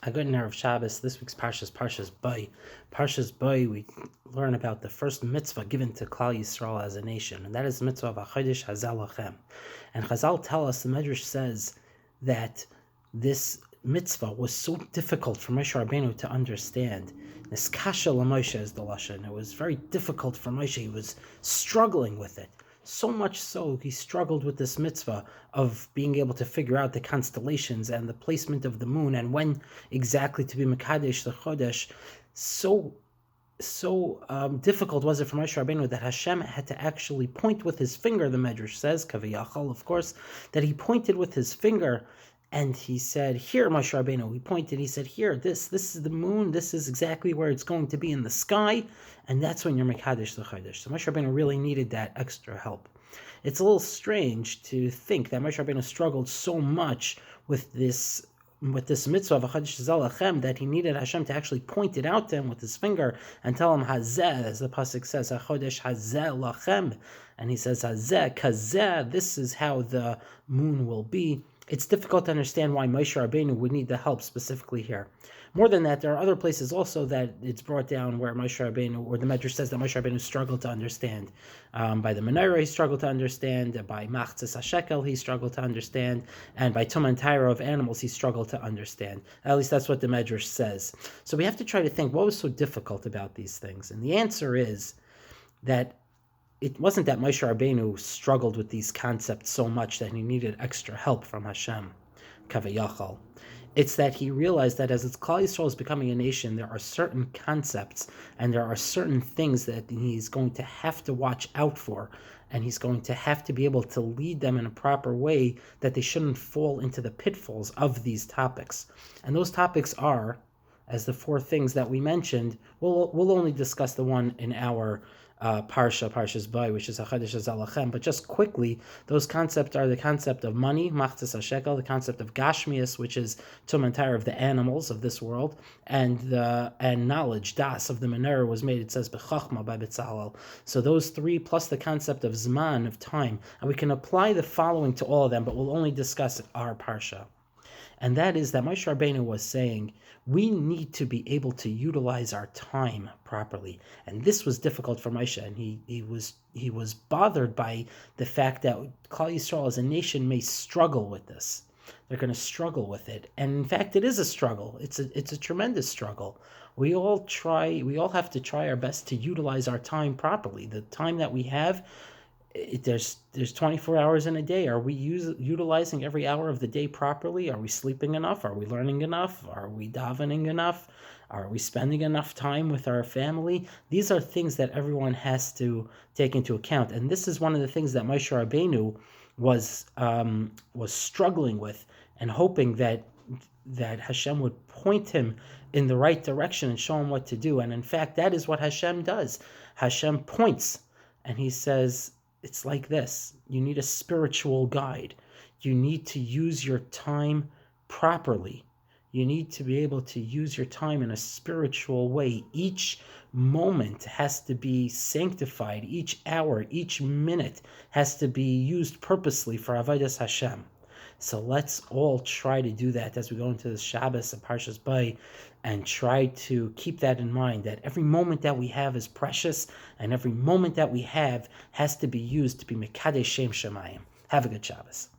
A good Erev Shabbos. This week's Parshas Bay. Parshas Bay, we learn about the first mitzvah given to Klal Yisrael as a nation, and that is the mitzvah of HaChodesh Hazal Lachem. And Chazal tell us, the Medrash says, that this mitzvah was so difficult for Moshe Rabbeinu to understand. Niskasha l'Moshe is the lashon. It was very difficult for Moshe. He was struggling with it. So much so, he struggled with this mitzvah of being able to figure out the constellations and the placement of the moon and when exactly to be Mekadesh the Chodesh. So difficult was it for Moshe Rabbeinu that Hashem had to actually point with his finger, the Medrash says, Kaviyachal, of course, that he pointed with his finger. And he said, here, Moshe Rabbeinu, he pointed, he said, here, this is the moon, this is exactly where it's going to be in the sky, and that's when you're Mekadesh the Chodesh. So Moshe Rabbeinu really needed that extra help. It's a little strange to think that Moshe Rabbeinu struggled so much with this mitzvah of HaChodesh Hazal Lachem that he needed Hashem to actually point it out to him with his finger and tell him Hazeh, as the pasuk says, HaChodesh Hazeh Lachem, and he says Hazeh, Kazeh, this is how the moon will be. It's difficult to understand why Moshe Rabbeinu would need the help specifically here. More than that, there are other places also that it's brought down where Moshe Rabbeinu, or the Medrash says that Moshe Rabbeinu struggled to understand. By the menorah he struggled to understand, by Machzis HaShekel he struggled to understand, and by Tumah and Tyra of animals he struggled to understand. At least that's what the Medrash says. So we have to try to think, what was so difficult about these things? And the answer is that it wasn't that Moshe Rabbeinu struggled with these concepts so much that he needed extra help from Hashem, Kavayachal. It's that he realized that as Klal Yisrael is becoming a nation, there are certain concepts and there are certain things that he's going to have to watch out for, and he's going to have to be able to lead them in a proper way that they shouldn't fall into the pitfalls of these topics. And those topics are, as the four things that we mentioned, we'll only discuss the one in our Parshas Bay, which is HaChodesh Hazal Lachem. But just quickly, those concepts are the concept of money, Machzis HaShekel, the concept of Gashmias, which is Tumah and Tyra of the animals of this world, and knowledge, Das, of the menorah was made, it says, B'chachma by B'tzalel. So those three, plus the concept of Zman, of time. And we can apply the following to all of them, but we'll only discuss our Parsha. And that is that Moshe Rabbeinu was saying, we need to be able to utilize our time properly. And this was difficult for Moshe, and he was bothered by the fact that Klal Yisrael as a nation may struggle with this. They're going to struggle with it. And in fact, it is a struggle. It's a tremendous struggle. We all have to try our best to utilize our time properly. The time that we have, there's 24 hours in a day. Are we utilizing every hour of the day properly? Are we sleeping enough? Are we learning enough? Are we davening enough? Are we spending enough time with our family? These are things that everyone has to take into account. And this is one of the things that Moshe Rabbeinu was struggling with and hoping that Hashem would point him in the right direction and show him what to do. And in fact, that is what Hashem does. Hashem points and he says, it's like this. You need a spiritual guide. You need to use your time properly. You need to be able to use your time in a spiritual way. Each moment has to be sanctified. Each hour, each minute has to be used purposely for Avodas Hashem. So let's all try to do that as we go into the Shabbos of Parshas Bay, and try to keep that in mind, that every moment that we have is precious, and every moment that we have has to be used to be Mekadesh Shem Shemayim. Have a good Shabbos.